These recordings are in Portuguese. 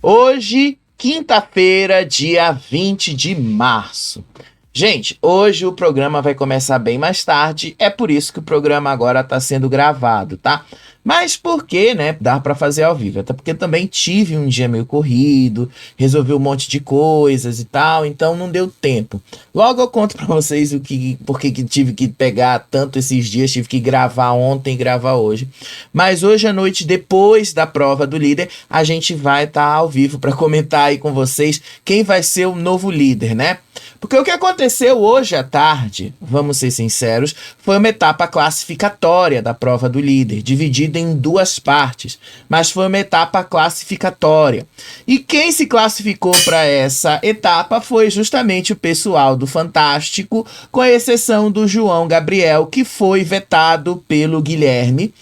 Hoje, quinta-feira, dia 20 de março. Gente, hoje o programa vai começar bem mais tarde, é por isso que o programa agora está sendo gravado, tá? Mas por que, né, dá para fazer ao vivo? Até porque também tive um dia meio corrido, resolvi um monte de coisas e tal, então não deu tempo. Logo eu conto para vocês por que tive que pegar tanto esses dias, tive que gravar ontem e gravar hoje. Mas hoje à noite, depois da prova do líder, a gente vai estar ao vivo para comentar aí com vocês quem vai ser o novo líder, né? Porque o que aconteceu hoje à tarde, vamos ser sinceros, foi uma etapa classificatória da prova do líder, dividida em duas partes, mas foi uma etapa classificatória. E quem se classificou para essa etapa foi justamente o pessoal do Fantástico, com exceção do João Gabriel, que foi vetado pelo Guilherme,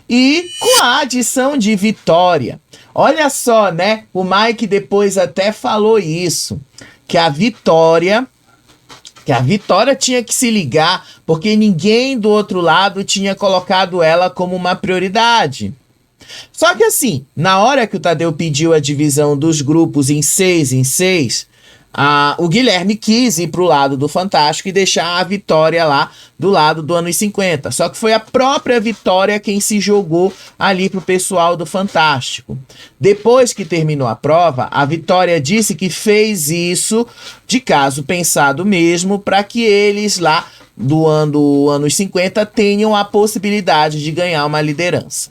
e com a adição de Vitória. Olha só, né? O Mike depois até falou isso, que a Vitória tinha que se ligar, porque ninguém do outro lado tinha colocado ela como uma prioridade. Só que assim, na hora que o Tadeu pediu a divisão dos grupos em 6, o Guilherme quis ir pro lado do Fantástico e deixar a Vitória lá do lado do anos 50. Só que foi a própria Vitória quem se jogou ali pro pessoal do Fantástico. Depois que terminou a prova, a Vitória disse que fez isso de caso pensado mesmo, para que eles lá do anos 50 tenham a possibilidade de ganhar uma liderança.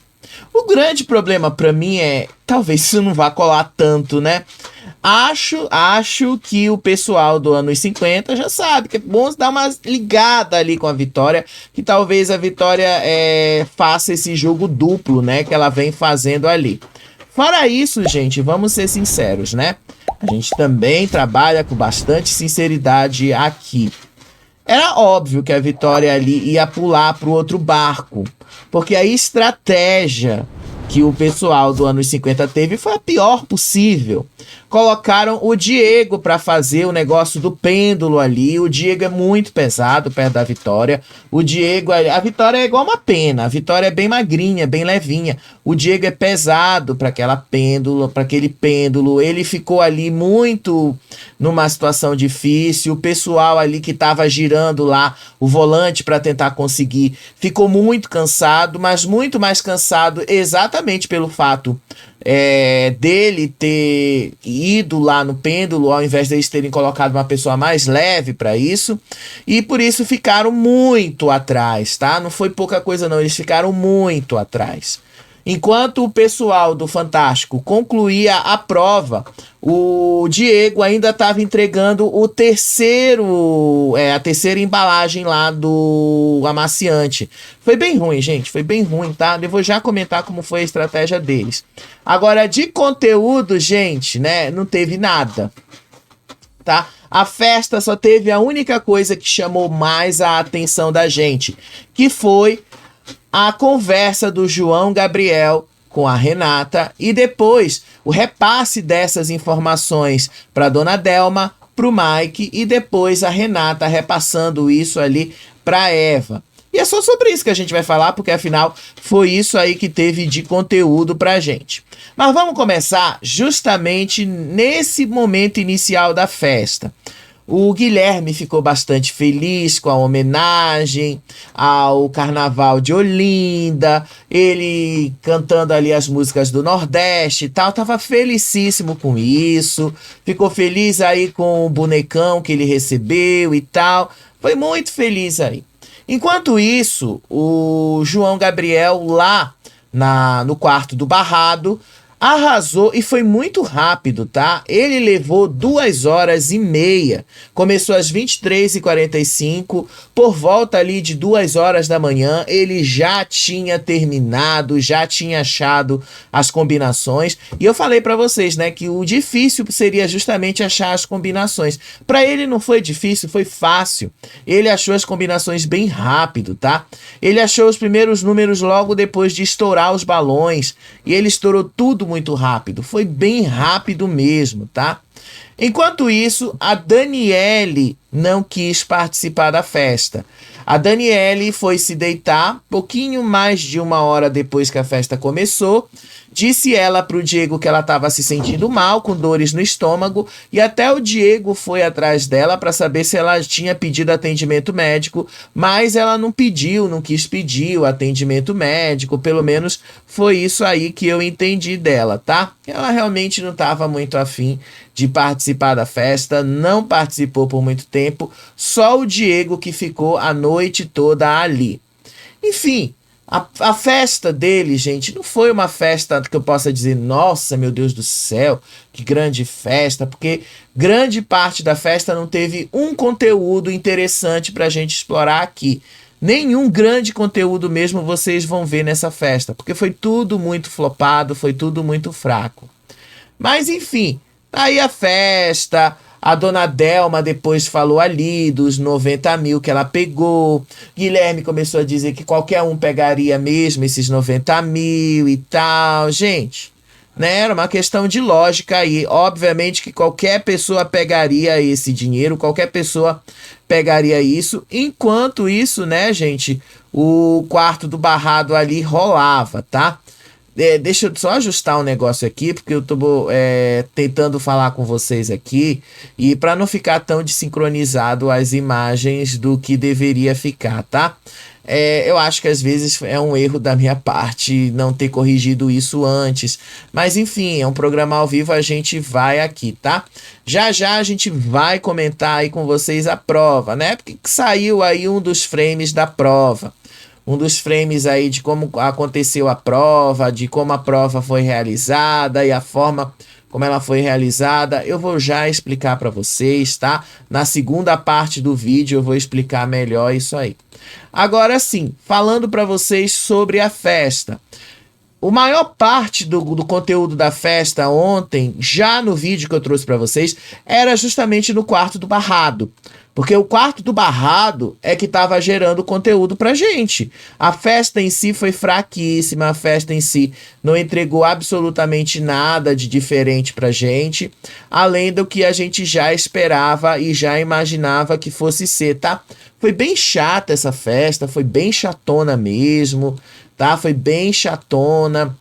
O grande problema para mim é, talvez isso não vá colar tanto, né? Acho que o pessoal do anos 50 já sabe que é bom dar uma ligada ali com a Vitória, que talvez a Vitória faça esse jogo duplo, né, que ela vem fazendo ali. Fora isso, gente, vamos ser sinceros, né? A gente também trabalha com bastante sinceridade aqui. Era óbvio que a Vitória ali ia pular para o outro barco, porque a estratégia que o pessoal do anos 50 teve foi a pior possível. Colocaram o Diego para fazer o negócio do pêndulo ali. O Diego é muito pesado perto da Vitória. A Vitória é igual uma pena. A Vitória é bem magrinha, bem levinha. O Diego é pesado para aquele pêndulo. Ele ficou ali muito numa situação difícil. O pessoal ali que estava girando lá o volante para tentar conseguir ficou muito cansado, mas muito mais cansado exatamente pelo fato dele ter ido lá no pêndulo ao invés deles terem colocado uma pessoa mais leve para isso, e por isso ficaram muito atrás, tá? Não foi pouca coisa não, eles ficaram muito atrás. Enquanto o pessoal do Fantástico concluía a prova, o Diego ainda estava entregando a terceira embalagem lá do amaciante. Foi bem ruim, gente, foi bem ruim, tá? Eu vou já comentar como foi a estratégia deles. Agora, de conteúdo, gente, né, não teve nada, tá? A festa só teve a única coisa que chamou mais a atenção da gente, que foi a conversa do João Gabriel com a Renata e depois o repasse dessas informações para dona Delma, para o Mike e depois a Renata repassando isso ali para Eva. E é só sobre isso que a gente vai falar, porque afinal foi isso aí que teve de conteúdo pra gente. Mas vamos começar justamente nesse momento inicial da festa. O Guilherme ficou bastante feliz com a homenagem ao Carnaval de Olinda, ele cantando ali as músicas do Nordeste e tal, tava felicíssimo com isso, ficou feliz aí com o bonecão que ele recebeu e tal, foi muito feliz aí. Enquanto isso, o João Gabriel lá no quarto do Barrado arrasou e foi muito rápido, tá? Ele levou 2h30. Começou às 23h45. Por volta ali de 2h da manhã, ele já tinha terminado, já tinha achado as combinações. E eu falei pra vocês, né, que o difícil seria justamente achar as combinações. Pra ele não foi difícil, foi fácil. Ele achou as combinações bem rápido, tá? Ele achou os primeiros números logo depois de estourar os balões. E ele estourou tudo muito rápido, foi bem rápido mesmo, tá? Enquanto isso, a Daniele não quis participar da festa. A Daniele foi se deitar pouquinho mais de 1 hora depois que a festa começou. Disse ela para o Diego que ela estava se sentindo mal, com dores no estômago, e até o Diego foi atrás dela para saber se ela tinha pedido atendimento médico, mas ela não pediu, não quis pedir o atendimento médico, pelo menos foi isso aí que eu entendi dela, tá? Ela realmente não estava muito afim de participar da festa, não participou por muito tempo, só o Diego que ficou a noite toda ali. Enfim, a festa dele, gente, não foi uma festa que eu possa dizer, nossa, meu Deus do céu, que grande festa, porque grande parte da festa não teve um conteúdo interessante pra gente explorar aqui. Nenhum grande conteúdo mesmo vocês vão ver nessa festa, porque foi tudo muito flopado, foi tudo muito fraco. Mas enfim, aí a festa, a dona Delma depois falou ali dos 90 mil que ela pegou. Guilherme começou a dizer que qualquer um pegaria mesmo esses 90 mil e tal. Gente, né? Era uma questão de lógica aí. Obviamente que qualquer pessoa pegaria esse dinheiro, qualquer pessoa pegaria isso. Enquanto isso, né, gente, o quarto do barrado ali rolava, tá? Deixa eu só ajustar um negócio aqui, porque eu tô tentando falar com vocês aqui, e para não ficar tão desincronizado as imagens do que deveria ficar, tá? Eu acho que às vezes é um erro da minha parte não ter corrigido isso antes, mas enfim, é um programa ao vivo, a gente vai aqui, tá? Já já a gente vai comentar aí com vocês a prova, né? Porque saiu aí um dos frames da prova. Um dos frames aí de como aconteceu a prova, de como a prova foi realizada e a forma como ela foi realizada, eu vou já explicar para vocês, tá? Na segunda parte do vídeo eu vou explicar melhor isso aí. Agora sim, falando para vocês sobre a festa. O maior parte do conteúdo da festa ontem, já no vídeo que eu trouxe para vocês, era justamente no quarto do barrado. Porque o quarto do barrado é que estava gerando conteúdo pra gente. A festa em si foi fraquíssima, a festa em si não entregou absolutamente nada de diferente pra gente, além do que a gente já esperava e já imaginava que fosse ser, tá? Foi bem chata essa festa, foi bem chatona mesmo, tá? Foi bem chatona.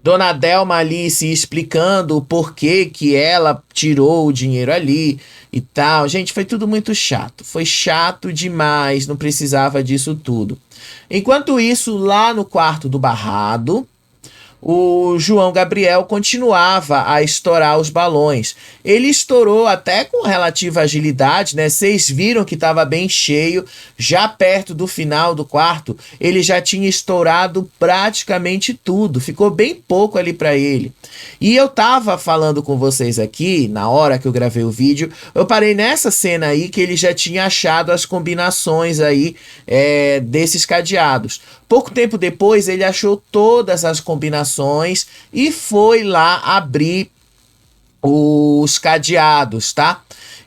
Dona Delma ali se explicando o porquê que ela tirou o dinheiro ali e tal. Gente, foi tudo muito chato. Foi chato demais, não precisava disso tudo. Enquanto isso, lá no quarto do barrado, o João Gabriel continuava a estourar os balões. Ele estourou até com relativa agilidade, né? Vocês viram que estava bem cheio. Já perto do final do quarto, ele já tinha estourado praticamente tudo. Ficou bem pouco ali para ele. E eu tava falando com vocês aqui, na hora que eu gravei o vídeo, eu parei nessa cena aí que ele já tinha achado as combinações aí desses cadeados. Pouco tempo depois, ele achou todas as combinações e foi lá abrir os cadeados, tá?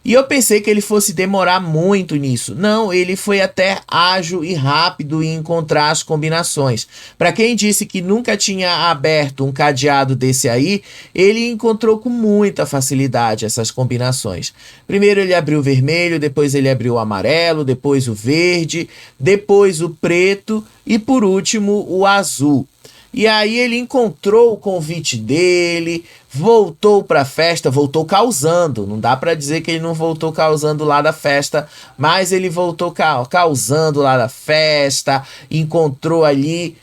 E eu pensei que ele fosse demorar muito nisso. Não, ele foi até ágil e rápido em encontrar as combinações. Para quem disse que nunca tinha aberto um cadeado desse aí, ele encontrou com muita facilidade essas combinações. Primeiro ele abriu o vermelho, depois ele abriu o amarelo, depois o verde, depois o preto e por último o azul. E aí ele encontrou o convite dele, voltou para a festa, voltou causando. Não dá para dizer que ele não voltou causando lá da festa, mas ele voltou causando lá da festa, encontrou ali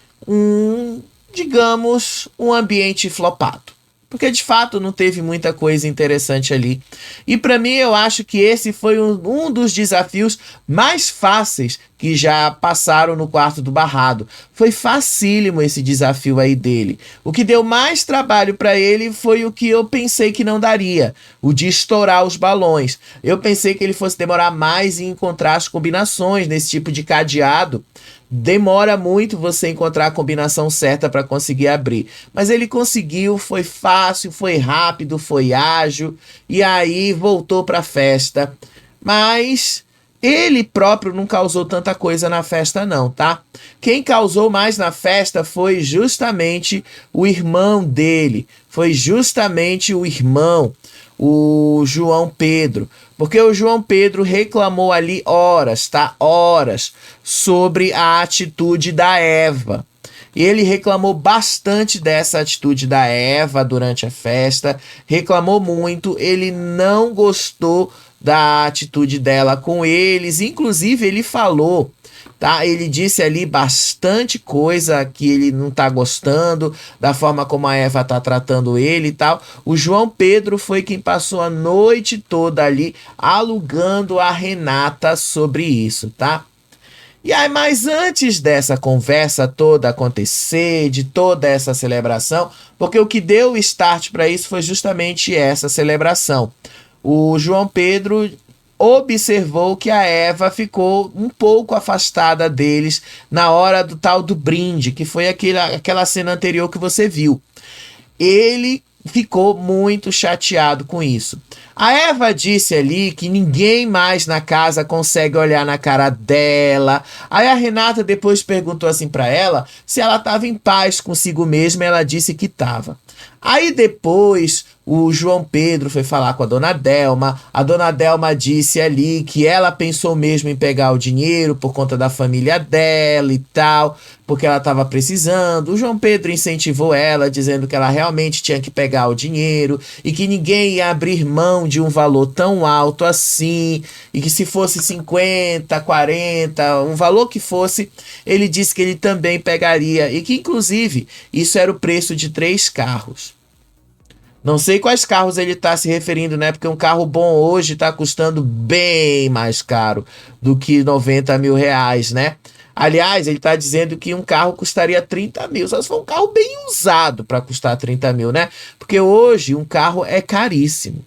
digamos, um ambiente flopado. Porque de fato não teve muita coisa interessante ali. E para mim eu acho que esse foi um dos desafios mais fáceis que já passaram no quarto do barrado. Foi facílimo esse desafio aí dele. O que deu mais trabalho para ele foi o que eu pensei que não daria, o de estourar os balões. Eu pensei que ele fosse demorar mais em encontrar as combinações nesse tipo de cadeado. Demora muito você encontrar a combinação certa para conseguir abrir. Mas ele conseguiu, foi fácil, foi rápido, foi ágil. E aí voltou para a festa. Mas ele próprio não causou tanta coisa na festa não, tá? Quem causou mais na festa foi justamente o irmão dele. foi justamente o irmão, o João Pedro. Porque o João Pedro reclamou ali horas, tá? Horas, sobre a atitude da Eva. Ele reclamou bastante dessa atitude da Eva durante a festa, reclamou muito, ele não gostou da atitude dela com eles, inclusive ele falou, tá? Ele disse ali bastante coisa que ele não tá gostando, da forma como a Eva tá tratando ele e tal. O João Pedro foi quem passou a noite toda ali alugando a Renata sobre isso, tá? E aí, mas antes dessa conversa toda acontecer, de toda essa celebração, porque o que deu o start para isso foi justamente essa celebração. O João Pedro observou que a Eva ficou um pouco afastada deles na hora do tal do brinde, que foi aquela cena anterior que você viu. Ele ficou muito chateado com isso. A Eva disse ali que ninguém mais na casa consegue olhar na cara dela. Aí a Renata depois perguntou assim para ela se ela estava em paz consigo mesma, e ela disse que estava. Aí depois o João Pedro foi falar com a dona Delma. A dona Delma disse ali que ela pensou mesmo em pegar o dinheiro por conta da família dela e tal, porque ela estava precisando. O João Pedro incentivou ela, dizendo que ela realmente tinha que pegar o dinheiro e que ninguém ia abrir mão de um valor tão alto assim, e que se fosse 50, 40, um valor que fosse, ele disse que ele também pegaria, e que inclusive isso era o preço de 3 carros. Não sei quais carros ele está se referindo, né? Porque um carro bom hoje está custando bem mais caro do que 90 mil reais, né? Aliás, ele está dizendo que um carro custaria 30 mil. Só se for um carro bem usado para custar 30 mil, né? Porque hoje um carro é caríssimo.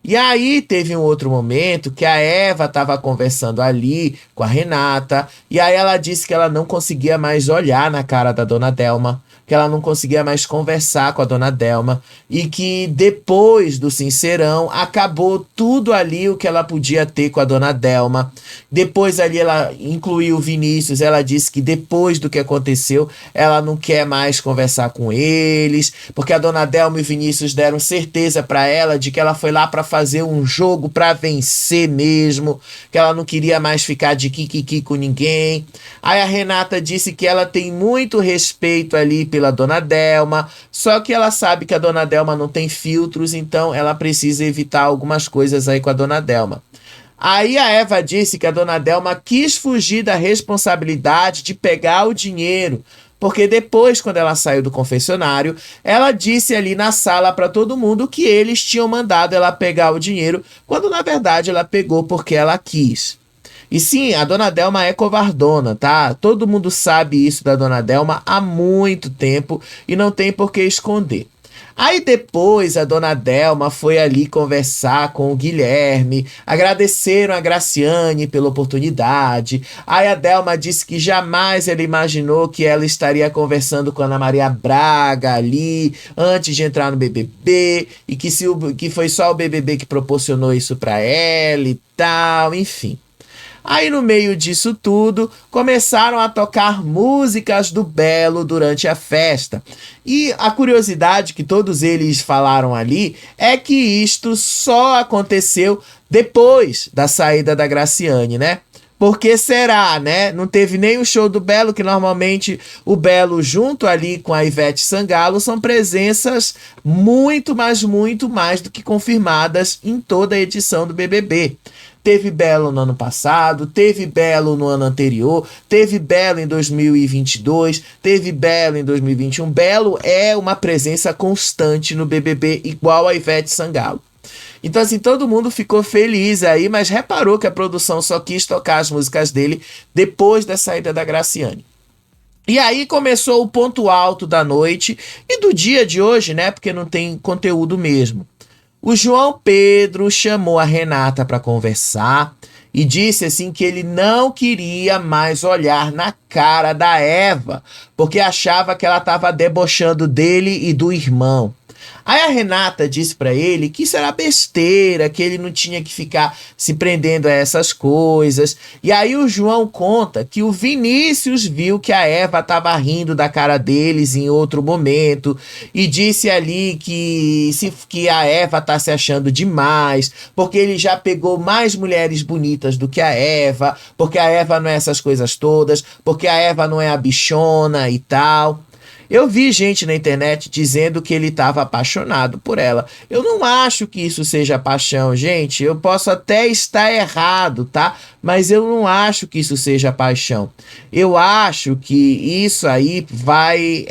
E aí teve um outro momento que a Eva estava conversando ali com a Renata, e aí ela disse que ela não conseguia mais olhar na cara da dona Delma, que ela não conseguia mais conversar com a dona Delma, e que depois do Sincerão acabou tudo ali o que ela podia ter com a dona Delma. Depois ali ela incluiu o Vinícius, ela disse que depois do que aconteceu ela não quer mais conversar com eles, porque a dona Delma e o Vinícius deram certeza para ela de que ela foi lá para fazer um jogo para vencer mesmo, que ela não queria mais ficar de kikiki com ninguém. Aí a Renata disse que ela tem muito respeito ali pela dona Delma, só que ela sabe que a dona Delma não tem filtros, então ela precisa evitar algumas coisas aí com a dona Delma. Aí a Eva disse que a dona Delma quis fugir da responsabilidade de pegar o dinheiro, porque depois, quando ela saiu do confessionário, ela disse ali na sala para todo mundo que eles tinham mandado ela pegar o dinheiro, quando na verdade ela pegou porque ela quis. E sim, a dona Delma é covardona, tá? Todo mundo sabe isso da dona Delma há muito tempo e não tem por que esconder. Aí depois a dona Delma foi ali conversar com o Guilherme, agradeceram a Graciane pela oportunidade. Aí a Delma disse que jamais ela imaginou que ela estaria conversando com a Ana Maria Braga ali, antes de entrar no BBB, e que foi só o BBB que proporcionou isso pra ela e tal, enfim. Aí no meio disso tudo, começaram a tocar músicas do Belo durante a festa. E a curiosidade que todos eles falaram ali é que isto só aconteceu depois da saída da Graciane, né? Por que será, né? Não teve nem o show do Belo, que normalmente o Belo junto ali com a Ivete Sangalo são presenças muito, mas muito mais do que confirmadas em toda a edição do BBB. Teve Belo no ano passado, teve Belo no ano anterior, teve Belo em 2022, teve Belo em 2021. Belo é uma presença constante no BBB, igual a Ivete Sangalo. Então, assim, todo mundo ficou feliz aí, mas reparou que a produção só quis tocar as músicas dele depois da saída da Graciane. E aí começou o ponto alto da noite e do dia de hoje, né? Porque não tem conteúdo mesmo. O João Pedro chamou a Renata para conversar e disse assim que ele não queria mais olhar na cara da Eva, porque achava que ela estava debochando dele e do irmão. Aí a Renata disse para ele que isso era besteira, que ele não tinha que ficar se prendendo a essas coisas. E aí o João conta que o Vinícius viu que a Eva estava rindo da cara deles em outro momento e disse ali que a Eva tá se achando demais, porque ele já pegou mais mulheres bonitas do que a Eva, porque a Eva não é essas coisas todas, porque a Eva não é a bichona e tal. Eu vi gente na internet dizendo que ele estava apaixonado por ela. Eu não acho que isso seja paixão, gente. Eu posso até estar errado, tá? Mas eu não acho que isso seja paixão. Eu acho que isso aí vai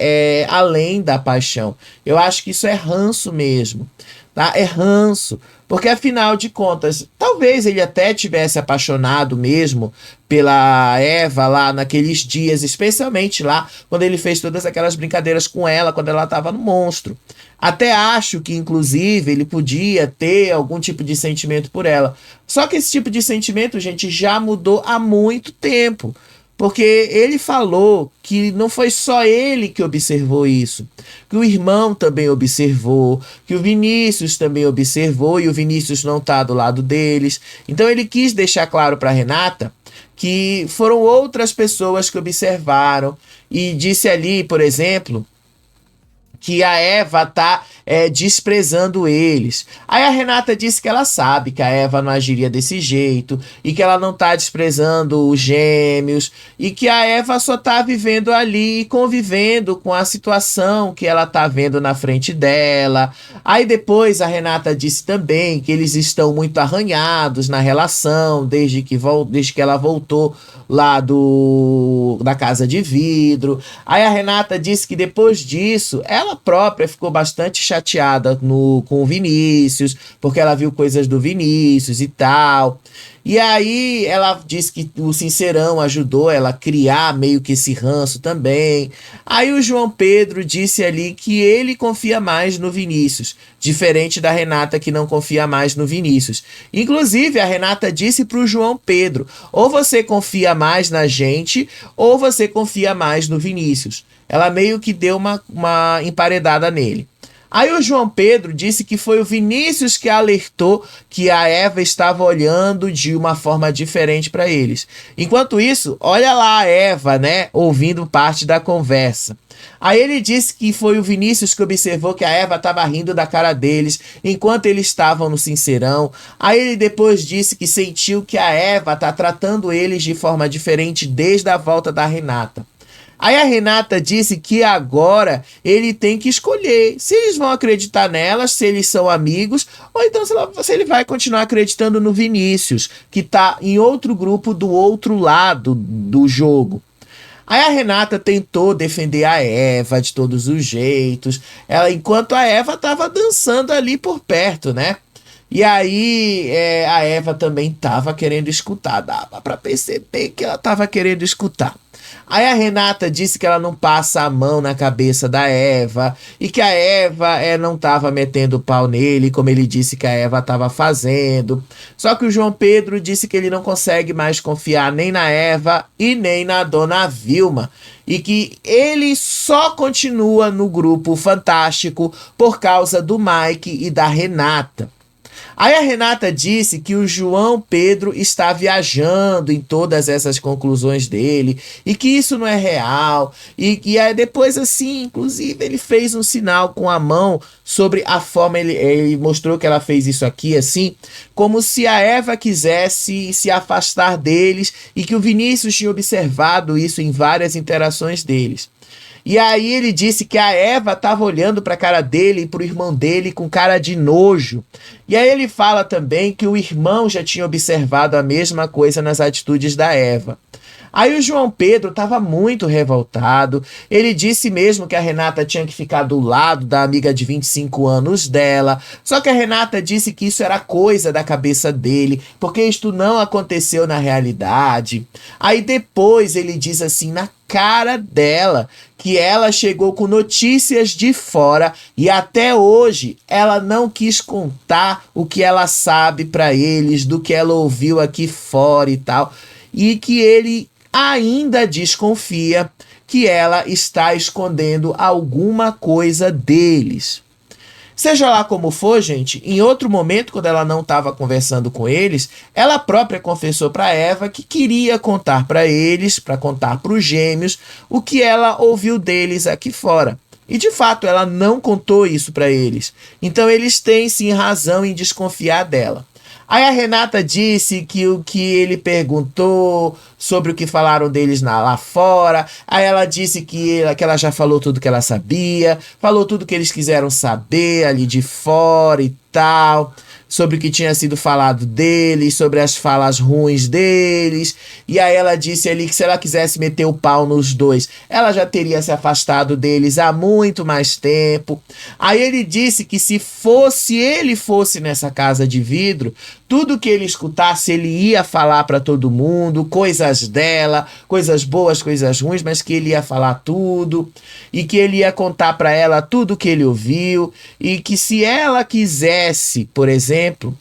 além da paixão. Eu acho que isso é ranço mesmo, tá? É ranço. Porque afinal de contas, talvez ele até tivesse apaixonado mesmo pela Eva lá naqueles dias, especialmente lá quando ele fez todas aquelas brincadeiras com ela, quando ela estava no monstro. Até acho que, inclusive, ele podia ter algum tipo de sentimento por ela. Só que esse tipo de sentimento, gente, já mudou há muito tempo. Porque ele falou que não foi só ele que observou isso, que o irmão também observou, que o Vinícius também observou e o Vinícius não está do lado deles. Então ele quis deixar claro para Renata que foram outras pessoas que observaram e disse ali, por exemplo, que a Eva tá desprezando eles. Aí a Renata disse que ela sabe que a Eva não agiria desse jeito e que ela não tá desprezando os gêmeos e que a Eva só tá vivendo ali, convivendo com a situação que ela tá vendo na frente dela. Aí depois a Renata disse também que eles estão muito arranhados na relação desde que ela voltou lá da casa de vidro. Aí a Renata disse que depois disso ela própria ficou bastante chateada com o Vinícius, porque ela viu coisas do Vinícius e tal. E aí ela disse que o Sincerão ajudou ela a criar meio que esse ranço também. Aí o João Pedro disse ali que ele confia mais no Vinícius, diferente da Renata que não confia mais no Vinícius. Inclusive a Renata disse pro João Pedro, ou você confia mais na gente, ou você confia mais no Vinícius. Ela meio que deu uma emparedada nele. Aí o João Pedro disse que foi o Vinícius que alertou que a Eva estava olhando de uma forma diferente para eles. Enquanto isso, olha lá a Eva, né, ouvindo parte da conversa. Aí ele disse que foi o Vinícius que observou que a Eva estava rindo da cara deles enquanto eles estavam no Sincerão. Aí ele depois disse que sentiu que a Eva está tratando eles de forma diferente desde a volta da Renata. Aí a Renata disse que agora ele tem que escolher se eles vão acreditar nelas, se eles são amigos, ou então se ele vai continuar acreditando no Vinícius, que está em outro grupo do outro lado do jogo. Aí a Renata tentou defender a Eva de todos os jeitos, enquanto a Eva estava dançando ali por perto, né? E aí a Eva também estava querendo escutar, dava para perceber que ela estava querendo escutar. Aí a Renata disse que ela não passa a mão na cabeça da Eva e que a Eva não estava metendo pau nele, como ele disse que a Eva estava fazendo. Só que o João Pedro disse que ele não consegue mais confiar nem na Eva e nem na dona Vilma e que ele só continua no grupo Fantástico por causa do Mike e da Renata. Aí a Renata disse que o João Pedro está viajando em todas essas conclusões dele e que isso não é real. E aí depois, assim, inclusive, ele fez um sinal com a mão sobre a forma, ele mostrou que ela fez isso aqui, assim, como se a Eva quisesse se afastar deles e que o Vinícius tinha observado isso em várias interações deles. E aí ele disse que a Eva estava olhando para a cara dele e para o irmão dele com cara de nojo. E aí ele fala também que o irmão já tinha observado a mesma coisa nas atitudes da Eva. Aí o João Pedro estava muito revoltado. Ele disse mesmo que a Renata tinha que ficar do lado da amiga de 25 anos dela. Só que a Renata disse que isso era coisa da cabeça dele, porque isto não aconteceu na realidade. Aí depois ele diz assim na cara dela que ela chegou com notícias de fora e até hoje ela não quis contar o que ela sabe para eles, do que ela ouviu aqui fora e tal. E que ele ainda desconfia que ela está escondendo alguma coisa deles. Seja lá como for, gente, em outro momento, quando ela não estava conversando com eles, ela própria confessou para Eva que queria contar para eles, para contar para os gêmeos, o que ela ouviu deles aqui fora. E de fato, ela não contou isso para eles. Então eles têm sim razão em desconfiar dela. Aí a Renata disse que o que ele perguntou sobre o que falaram deles lá fora. Aí ela disse que ela já falou tudo que ela sabia, falou tudo que eles quiseram saber ali de fora e tal, sobre o que tinha sido falado deles, sobre as falas ruins deles. E aí ela disse ali que se ela quisesse meter o pau nos dois, ela já teria se afastado deles há muito mais tempo. Aí ele disse que se ele fosse nessa casa de vidro, tudo que ele escutasse, ele ia falar para todo mundo, coisas dela, coisas boas, coisas ruins, mas que ele ia falar tudo, e que ele ia contar para ela tudo que ele ouviu, e que se ela quisesse, por exemplo,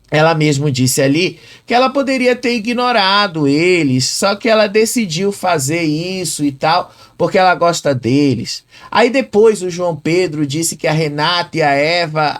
ela mesmo disse ali que ela poderia ter ignorado eles, só que ela decidiu fazer isso e tal, porque ela gosta deles. Aí depois o João Pedro disse que a Renata e a Eva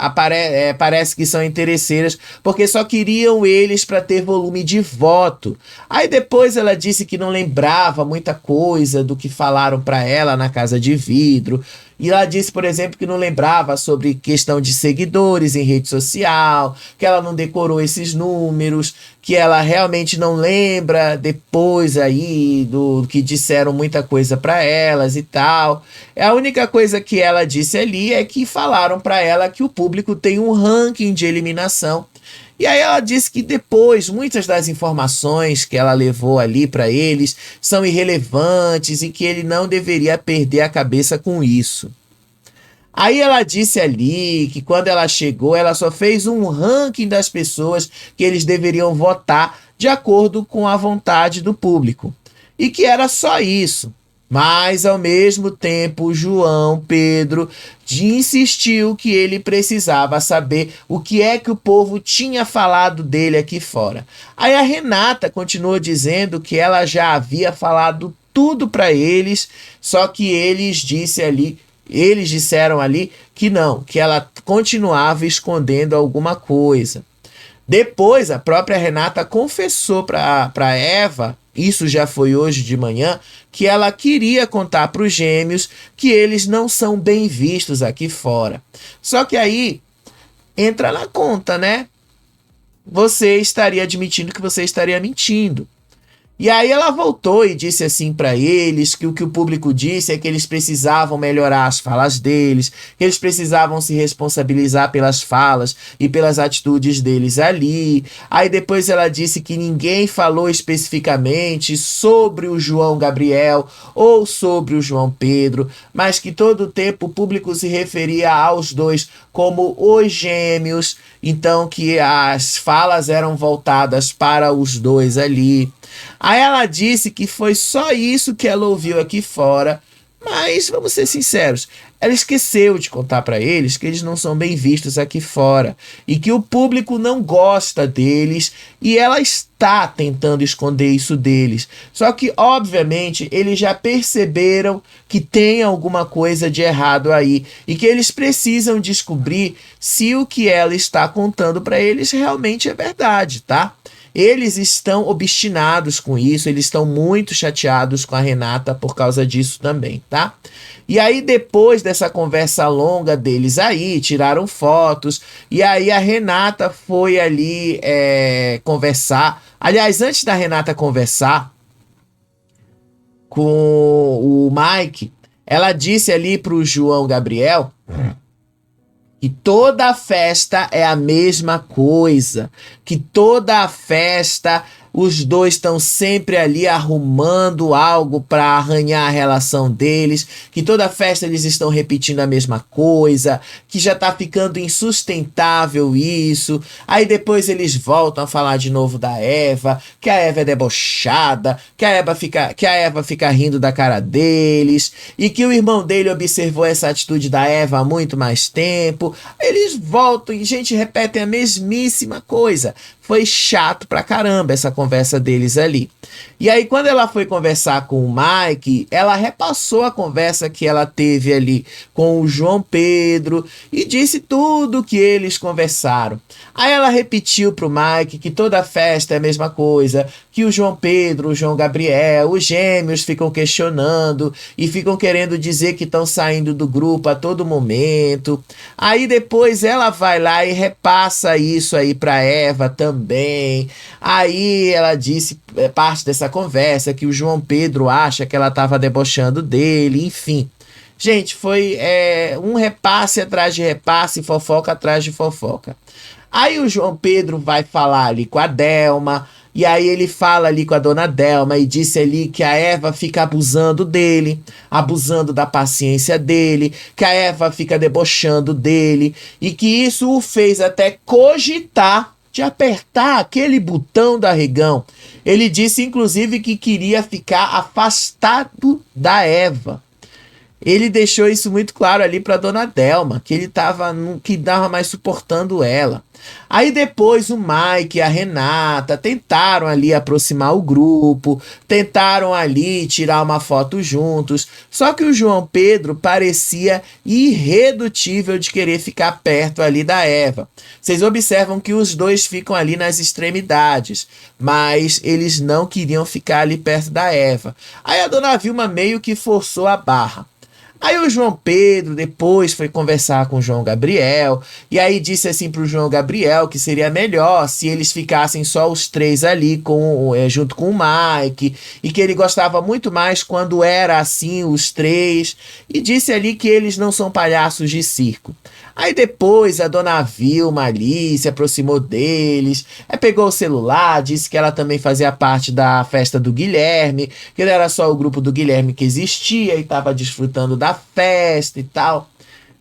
parece que são interesseiras, porque só queriam eles para ter volume de voto. Aí depois ela disse que não lembrava muita coisa do que falaram para ela na casa de vidro. E ela disse, por exemplo, que não lembrava sobre questão de seguidores em rede social, que ela não decorou esses números, que ela realmente não lembra depois aí do que disseram muita coisa para elas e tal. A única coisa que ela disse ali é que falaram para ela que o público tem um ranking de eliminação. E aí ela disse que depois muitas das informações que ela levou ali para eles são irrelevantes e que ele não deveria perder a cabeça com isso. Aí ela disse ali que quando ela chegou, ela só fez um ranking das pessoas que eles deveriam votar de acordo com a vontade do público. E que era só isso. Mas, ao mesmo tempo, João Pedro insistiu que ele precisava saber o que é que o povo tinha falado dele aqui fora. Aí a Renata continuou dizendo que ela já havia falado tudo para eles, só que eles disseram ali que não, que ela continuava escondendo alguma coisa. Depois, a própria Renata confessou para Eva, isso já foi hoje de manhã, que ela queria contar para os gêmeos que eles não são bem vistos aqui fora. Só que aí entra na conta, né? Você estaria admitindo que você estaria mentindo. E aí ela voltou e disse assim para eles que o público disse é que eles precisavam melhorar as falas deles, que eles precisavam se responsabilizar pelas falas e pelas atitudes deles ali. Aí depois ela disse que ninguém falou especificamente sobre o João Gabriel ou sobre o João Pedro, mas que todo o tempo o público se referia aos dois como os gêmeos, então que as falas eram voltadas para os dois ali. Aí ela disse que foi só isso que ela ouviu aqui fora, mas vamos ser sinceros, ela esqueceu de contar para eles que eles não são bem vistos aqui fora e que o público não gosta deles e ela está tentando esconder isso deles. Só que, obviamente, eles já perceberam que tem alguma coisa de errado aí e que eles precisam descobrir se o que ela está contando para eles realmente é verdade, tá? Eles estão obstinados com isso, eles estão muito chateados com a Renata por causa disso também, tá? E aí depois dessa conversa longa deles aí, tiraram fotos, e aí a Renata foi ali conversar. Aliás, antes da Renata conversar com o Mike, ela disse ali pro João Gabriel que toda festa é a mesma coisa, que toda festa os dois estão sempre ali arrumando algo para arranhar a relação deles, que toda festa eles estão repetindo a mesma coisa, que já tá ficando insustentável isso. Aí depois eles voltam a falar de novo da Eva, que a Eva é debochada, que a Eva fica rindo da cara deles, e que o irmão dele observou essa atitude da Eva há muito mais tempo. Eles voltam e, gente, repetem a mesmíssima coisa. foi chato pra caramba essa conversa deles ali. E aí, quando ela foi conversar com o Mike, ela repassou a conversa que ela teve ali com o João Pedro e disse tudo que eles conversaram. Aí ela repetiu pro Mike que toda festa é a mesma coisa, que o João Pedro, o João Gabriel, os gêmeos ficam questionando e ficam querendo dizer que estão saindo do grupo a todo momento. Aí depois ela vai lá e repassa isso aí pra Eva também. Aí ela disse, parte dessa conversa, que o João Pedro acha que ela estava debochando dele, enfim. Gente, foi um repasse atrás de repasse, fofoca atrás de fofoca. Aí o João Pedro vai falar ali com a Delma, e aí ele fala ali com a dona Delma e disse ali que a Eva fica abusando dele, abusando da paciência dele, que a Eva fica debochando dele, e que isso o fez até cogitar de apertar aquele botão do arregão. Ele disse, inclusive, que queria ficar afastado da Eva. Ele deixou isso muito claro ali para dona Delma, que ele que dava mais suportando ela. Aí depois o Mike e a Renata tentaram ali aproximar o grupo, tentaram ali tirar uma foto juntos, só que o João Pedro parecia irredutível de querer ficar perto ali da Eva. Vocês observam que os dois ficam ali nas extremidades, mas eles não queriam ficar ali perto da Eva. Aí a dona Vilma meio que forçou a barra. Aí o João Pedro depois foi conversar com o João Gabriel, e aí disse assim pro João Gabriel que seria melhor se eles ficassem só os três ali junto com o Mike, e que ele gostava muito mais quando era assim os três, e disse ali que eles não são palhaços de circo. Aí depois a dona Vilma ali se aproximou deles, pegou o celular, disse que ela também fazia parte da festa do Guilherme, que não era só o grupo do Guilherme que existia e estava desfrutando da festa e tal.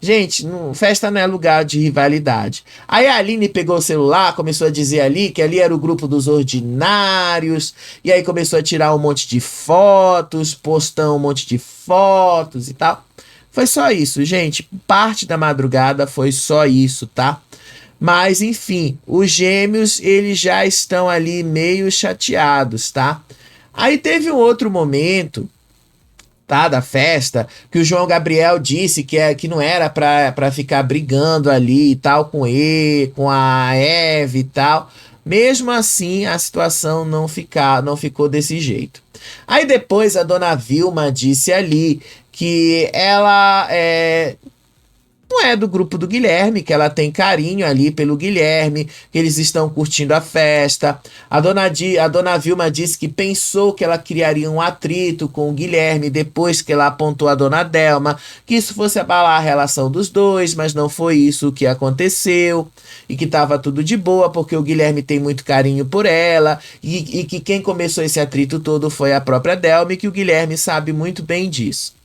Gente, festa não é lugar de rivalidade. Aí a Aline pegou o celular, começou a dizer ali que ali era o grupo dos ordinários, e aí começou a tirar um monte de fotos, postar um monte de fotos e tal. Foi só isso, gente. Parte da madrugada foi só isso, tá? Mas, enfim, os gêmeos, eles já estão ali meio chateados, tá? Aí teve um outro momento, tá, da festa, que o João Gabriel disse que não era pra ficar brigando ali e tal com ele, com a Eve e tal. Mesmo assim, a situação não ficou desse jeito. Aí depois a dona Vilma disse ali que ela não é do grupo do Guilherme, que ela tem carinho ali pelo Guilherme, que eles estão curtindo a festa. A dona Vilma disse que pensou que ela criaria um atrito com o Guilherme depois que ela apontou a dona Delma, que isso fosse abalar a relação dos dois, mas não foi isso que aconteceu, e que estava tudo de boa, porque o Guilherme tem muito carinho por ela, e que quem começou esse atrito todo foi a própria Delma, e que o Guilherme sabe muito bem disso.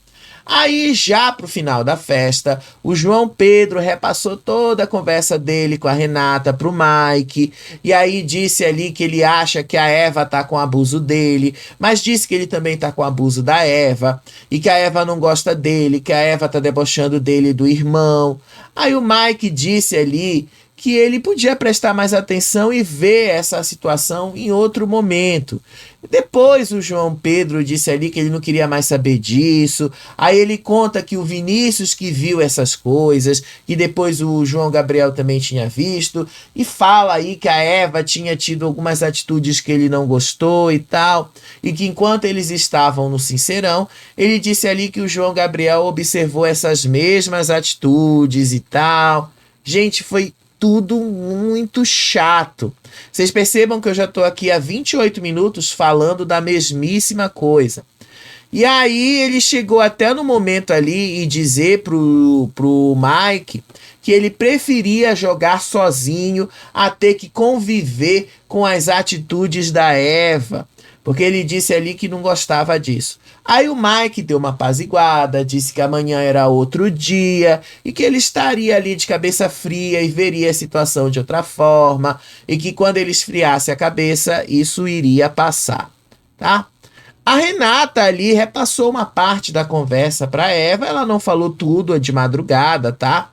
Aí, já pro final da festa, o João Pedro repassou toda a conversa dele com a Renata pro Mike, e aí disse ali que ele acha que a Eva tá com abuso dele, mas disse que ele também tá com abuso da Eva, e que a Eva não gosta dele, que a Eva tá debochando dele e do irmão. Aí o Mike disse ali que ele podia prestar mais atenção e ver essa situação em outro momento. Depois o João Pedro disse ali que ele não queria mais saber disso. Aí ele conta que o Vinícius que viu essas coisas, que depois o João Gabriel também tinha visto, e fala aí que a Eva tinha tido algumas atitudes que ele não gostou e tal, e que enquanto eles estavam no Sincerão, ele disse ali que o João Gabriel observou essas mesmas atitudes e tal. Gente, foi tudo muito chato. Vocês percebam que eu já estou aqui há 28 minutos falando da mesmíssima coisa. E aí ele chegou até no momento ali e dizer pro Mike que ele preferia jogar sozinho a ter que conviver com as atitudes da Eva, porque ele disse ali que não gostava disso. Aí o Mike deu uma apaziguada, disse que amanhã era outro dia e que ele estaria ali de cabeça fria e veria a situação de outra forma, e que quando ele esfriasse a cabeça, isso iria passar, tá? A Renata ali repassou uma parte da conversa para Eva, ela não falou tudo de madrugada, tá?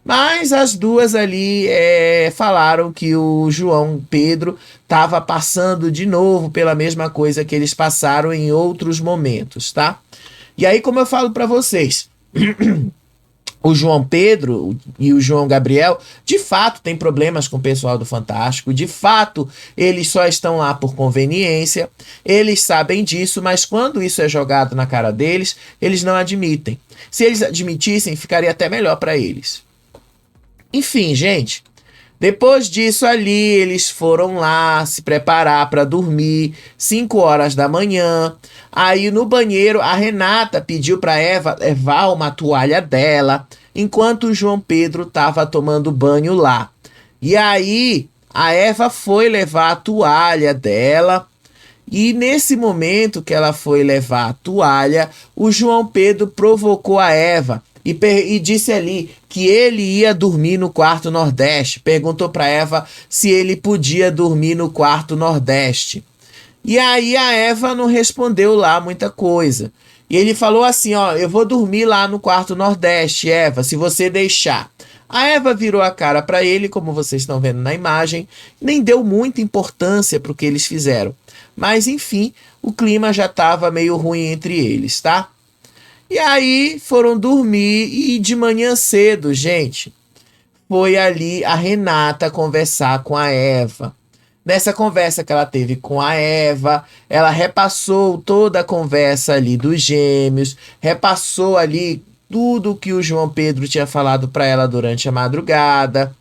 Mas as duas ali falaram que o João Pedro estava passando de novo pela mesma coisa que eles passaram em outros momentos, tá? E aí, como eu falo para vocês, o João Pedro e o João Gabriel, de fato, têm problemas com o pessoal do Fantástico, de fato, eles só estão lá por conveniência, eles sabem disso, mas quando isso é jogado na cara deles, eles não admitem. Se eles admitissem, ficaria até melhor para eles. Enfim, gente, depois disso ali, eles foram lá se preparar para dormir, 5 horas da manhã. Aí no banheiro, a Renata pediu para Eva levar uma toalha dela, enquanto o João Pedro estava tomando banho lá. E aí, a Eva foi levar a toalha dela. E nesse momento que ela foi levar a toalha, o João Pedro provocou a Eva e disse ali que ele ia dormir no quarto Nordeste. Perguntou para Eva se ele podia dormir no quarto Nordeste. E aí a Eva não respondeu lá muita coisa. E ele falou assim, ó, eu vou dormir lá no quarto Nordeste, Eva, se você deixar. A Eva virou a cara para ele, como vocês estão vendo na imagem, nem deu muita importância para o que eles fizeram. Mas enfim, o clima já estava meio ruim entre eles, tá? E aí foram dormir e de manhã cedo, gente, foi ali a Renata conversar com a Eva. Nessa conversa que ela teve com a Eva, ela repassou toda a conversa ali dos gêmeos, repassou ali tudo que o João Pedro tinha falado para ela durante a madrugada.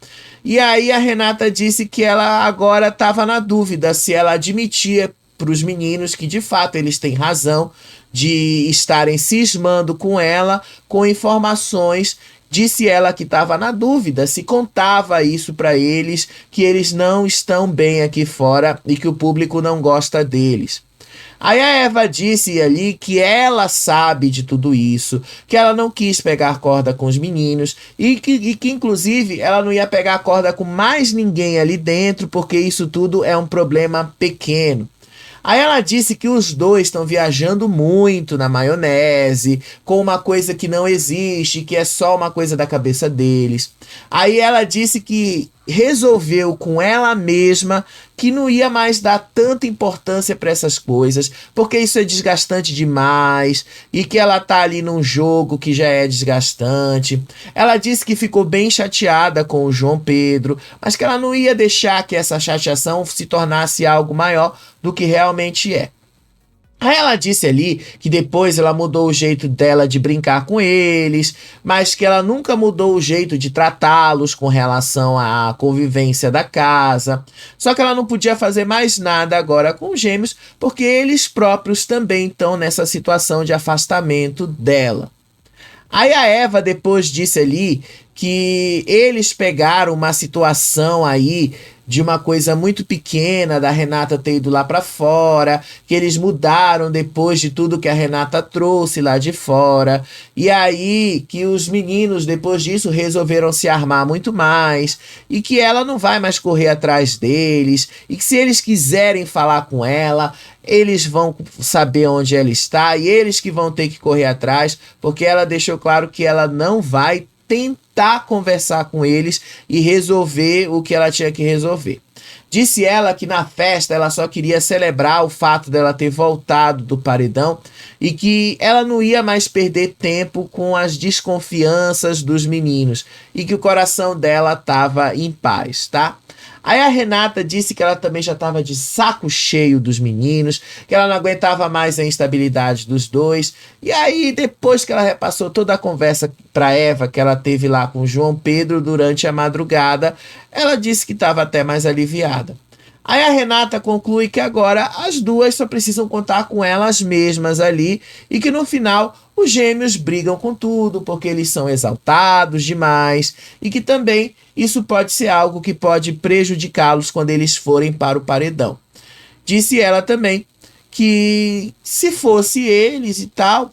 E aí a Renata disse que ela agora estava na dúvida se ela admitia para os meninos que de fato eles têm razão de estarem cismando com ela com informações. Disse ela que estava na dúvida se contava isso para eles, que eles não estão bem aqui fora e que o público não gosta deles. Aí a Eva disse ali que ela sabe de tudo isso, que ela não quis pegar corda com os meninos e que inclusive ela não ia pegar corda com mais ninguém ali dentro, porque isso tudo é um problema pequeno. Aí ela disse que os dois estão viajando muito na maionese, com uma coisa que não existe, que é só uma coisa da cabeça deles. Aí ela disse que resolveu com ela mesma que não ia mais dar tanta importância para essas coisas, porque isso é desgastante demais e que ela tá ali num jogo que já é desgastante. Ela disse que ficou bem chateada com o João Pedro, mas que ela não ia deixar que essa chateação se tornasse algo maior do que realmente é. Aí ela disse ali que depois ela mudou o jeito dela de brincar com eles, mas que ela nunca mudou o jeito de tratá-los com relação à convivência da casa. Só que ela não podia fazer mais nada agora com os gêmeos, porque eles próprios também estão nessa situação de afastamento dela. Aí a Eva depois disse ali que eles pegaram uma situação aí de uma coisa muito pequena da Renata ter ido lá para fora, que eles mudaram depois de tudo que a Renata trouxe lá de fora, e aí que os meninos depois disso resolveram se armar muito mais, e que ela não vai mais correr atrás deles, e que se eles quiserem falar com ela, eles vão saber onde ela está, e eles que vão ter que correr atrás, porque ela deixou claro que ela não vai tentar conversar com eles e resolver o que ela tinha que resolver. Disse ela que na festa ela só queria celebrar o fato dela ter voltado do paredão e que ela não ia mais perder tempo com as desconfianças dos meninos e que o coração dela estava em paz, tá? Aí a Renata disse que ela também já estava de saco cheio dos meninos, que ela não aguentava mais a instabilidade dos dois. E aí, depois que ela repassou toda a conversa para Eva que ela teve lá com o João Pedro durante a madrugada, ela disse que estava até mais aliviada. Aí a Renata conclui que agora as duas só precisam contar com elas mesmas ali e que no final os gêmeos brigam com tudo porque eles são exaltados demais e que também isso pode ser algo que pode prejudicá-los quando eles forem para o paredão. Disse ela também que se fosse eles e tal,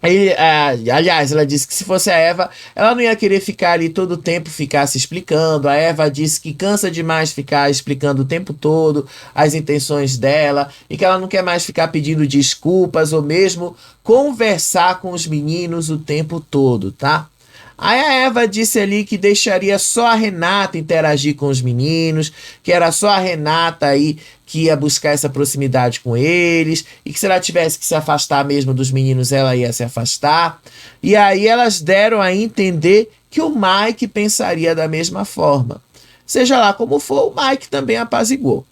aliás, ela disse que se fosse a Eva, ela não ia querer ficar ali todo o tempo, ficar se explicando. A Eva disse que cansa demais ficar explicando o tempo todo as intenções dela e que ela não quer mais ficar pedindo desculpas ou mesmo conversar com os meninos o tempo todo, tá? Aí a Eva disse ali que deixaria só a Renata interagir com os meninos, que era só a Renata aí que ia buscar essa proximidade com eles, e que se ela tivesse que se afastar mesmo dos meninos, ela ia se afastar. E aí elas deram a entender que o Mike pensaria da mesma forma. Seja lá como for, o Mike também apaziguou.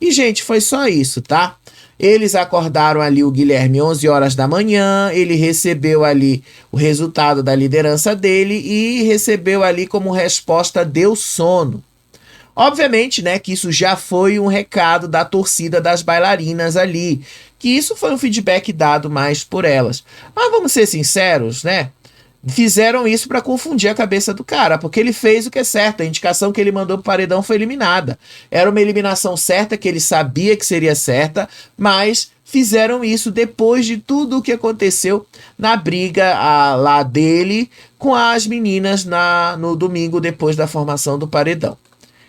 E, gente, foi só isso, tá? Eles acordaram ali o Guilherme 11 horas da manhã, ele recebeu ali o resultado da liderança dele e recebeu ali como resposta deu sono. Obviamente, né, que isso já foi um recado da torcida das bailarinas ali, que isso foi um feedback dado mais por elas. Mas vamos ser sinceros, né? Fizeram isso para confundir a cabeça do cara, porque ele fez o que é certo, a indicação que ele mandou pro paredão foi eliminada. Era uma eliminação certa, que ele sabia que seria certa, mas fizeram isso depois de tudo o que aconteceu na briga lá dele com as meninas no domingo depois da formação do paredão.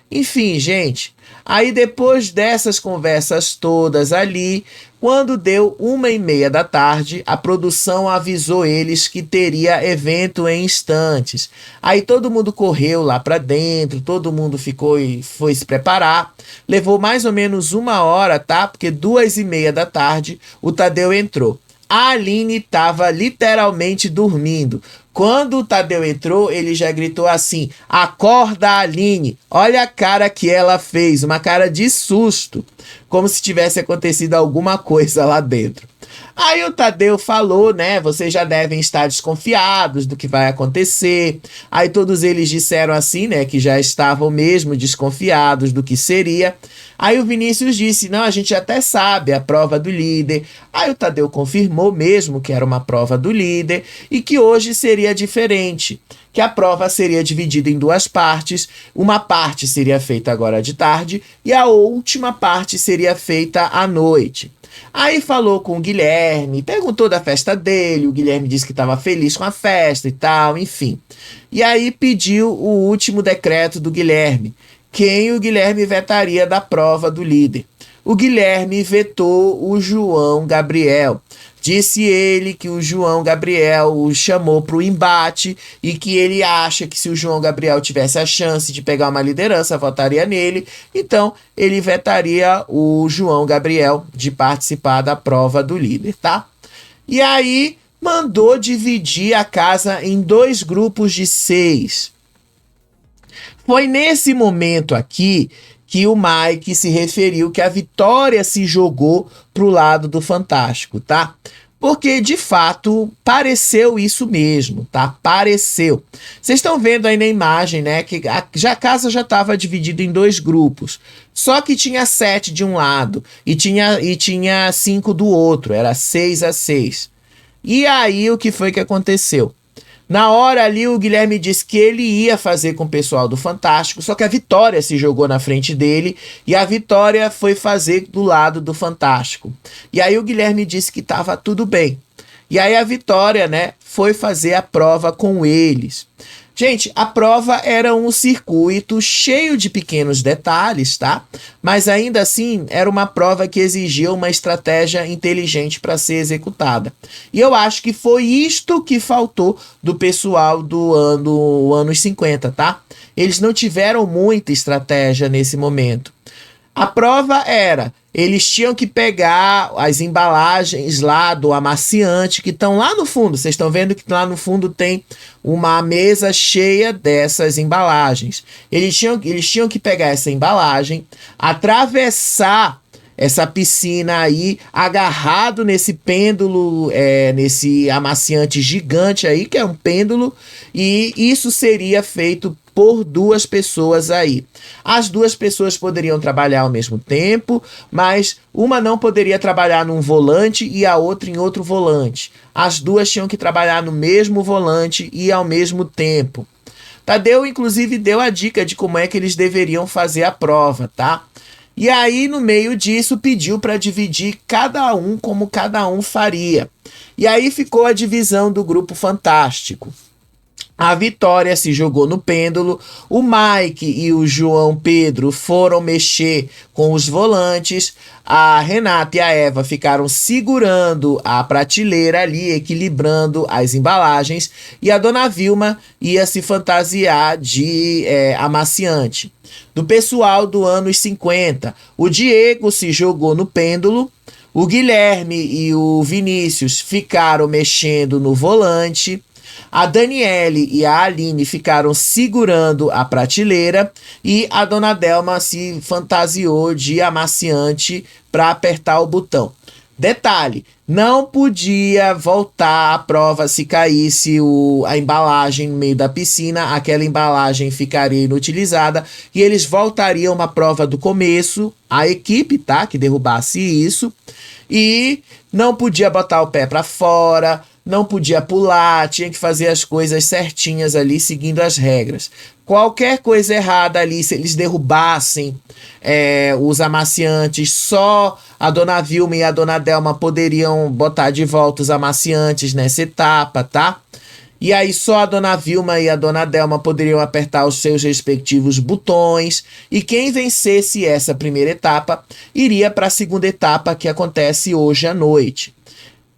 Enfim, gente, aí depois dessas conversas todas ali, quando deu 1h30 da tarde, a produção avisou eles que teria evento em instantes. Aí todo mundo correu lá pra dentro, todo mundo ficou e foi se preparar. Levou mais ou menos 1 hora, tá? Porque 2h30 da tarde o Tadeu entrou. A Aline estava literalmente dormindo. Quando o Tadeu entrou, ele já gritou assim: "Acorda, Aline!" Olha a cara que ela fez, uma cara de susto, como se tivesse acontecido alguma coisa lá dentro. Aí o Tadeu falou, né? Vocês já devem estar desconfiados do que vai acontecer. Aí todos eles disseram assim, né? Que já estavam mesmo desconfiados do que seria. Aí o Vinícius disse: não, a gente até sabe, a prova do líder. Aí o Tadeu confirmou mesmo que era uma prova do líder e que hoje seria diferente. Que a prova seria dividida em 2 partes. Uma parte seria feita agora de tarde e a última parte seria feita à noite. Aí falou com o Guilherme, perguntou da festa dele, o Guilherme disse que estava feliz com a festa e tal, enfim. E aí pediu o último decreto do Guilherme, quem o Guilherme vetaria da prova do líder. O Guilherme vetou o João Gabriel. Disse ele que o João Gabriel o chamou para o embate e que ele acha que se o João Gabriel tivesse a chance de pegar uma liderança, votaria nele. Então, ele vetaria o João Gabriel de participar da prova do líder, tá? E aí, mandou dividir a casa em 2 grupos de 6. Foi nesse momento aqui que o Mike se referiu que a Vitória se jogou pro lado do Fantástico, tá? Porque, de fato, pareceu isso mesmo, tá? Pareceu. Vocês estão vendo aí na imagem, né? Que a casa já estava dividida em 2 grupos. Só que tinha 7 de um lado e tinha 5 do outro. Era 6-6. E aí, o que foi que aconteceu? Na hora ali, o Guilherme disse que ele ia fazer com o pessoal do Fantástico, só que a Vitória se jogou na frente dele e a Vitória foi fazer do lado do Fantástico. E aí o Guilherme disse que estava tudo bem. E aí a Vitória, né, foi fazer a prova com eles. Gente, a prova era um circuito cheio de pequenos detalhes, tá? Mas ainda assim, era uma prova que exigia uma estratégia inteligente para ser executada. E eu acho que foi isto que faltou do pessoal do anos 50, tá? Eles não tiveram muita estratégia nesse momento. A prova era, eles tinham que pegar as embalagens lá do amaciante que estão lá no fundo. Vocês estão vendo que lá no fundo tem uma mesa cheia dessas embalagens. Eles tinham que pegar essa embalagem, atravessar essa piscina aí, agarrado nesse pêndulo, nesse amaciante gigante aí, que é um pêndulo, e isso seria feito por 2 pessoas aí. As 2 pessoas poderiam trabalhar ao mesmo tempo, mas uma não poderia trabalhar num volante e a outra em outro volante. As 2 tinham que trabalhar no mesmo volante e ao mesmo tempo. Tadeu, inclusive, deu a dica de como é que eles deveriam fazer a prova, tá? E aí, no meio disso, pediu para dividir cada um como cada um faria. E aí ficou a divisão do grupo Fantástico. A Vitória se jogou no pêndulo, o Mike e o João Pedro foram mexer com os volantes, a Renata e a Eva ficaram segurando a prateleira ali, equilibrando as embalagens, e a Dona Vilma ia se fantasiar de amaciante. Do pessoal do anos 50, o Diego se jogou no pêndulo, o Guilherme e o Vinícius ficaram mexendo no volante, a Daniele e a Aline ficaram segurando a prateleira e a Dona Delma se fantasiou de amaciante para apertar o botão. Detalhe, não podia voltar a prova se caísse a embalagem no meio da piscina, aquela embalagem ficaria inutilizada e eles voltariam uma prova do começo, a equipe, tá, que derrubasse isso, e não podia botar o pé para fora, não podia pular, tinha que fazer as coisas certinhas ali, seguindo as regras. Qualquer coisa errada ali, se eles derrubassem os amaciantes, só a Dona Vilma e a Dona Delma poderiam botar de volta os amaciantes nessa etapa, tá? E aí só a Dona Vilma e a Dona Delma poderiam apertar os seus respectivos botões, e quem vencesse essa primeira etapa iria para a segunda etapa, que acontece hoje à noite.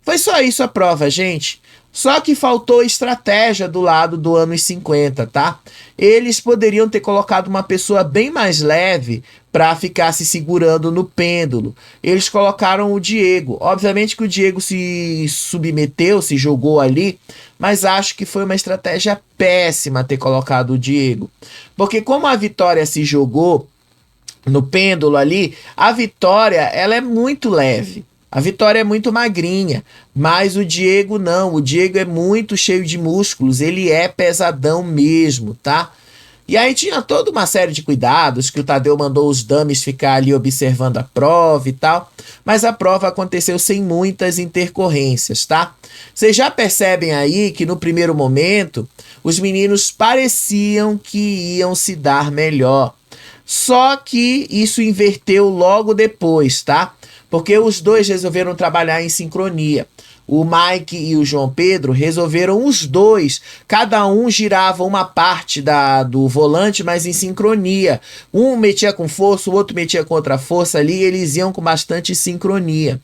Foi só isso a prova, gente. Só que faltou estratégia do lado do anos 50, tá? Eles poderiam ter colocado uma pessoa bem mais leve para ficar se segurando no pêndulo. Eles colocaram o Diego. Obviamente que o Diego se submeteu, se jogou ali, mas acho que foi uma estratégia péssima ter colocado o Diego. Porque como a Vitória se jogou no pêndulo ali, a Vitória, ela é muito leve. A Vitória é muito magrinha, mas o Diego não. O Diego é muito cheio de músculos, ele é pesadão mesmo, tá? E aí tinha toda uma série de cuidados, que o Tadeu mandou os dummies ficar ali observando a prova e tal, mas a prova aconteceu sem muitas intercorrências, tá? Vocês já percebem aí que no primeiro momento, os meninos pareciam que iam se dar melhor. Só que isso inverteu logo depois, tá? Porque os dois resolveram trabalhar em sincronia. O Mike e o João Pedro resolveram os dois. Cada um girava uma parte do volante, mas em sincronia. Um metia com força, o outro metia com outra força ali, e eles iam com bastante sincronia.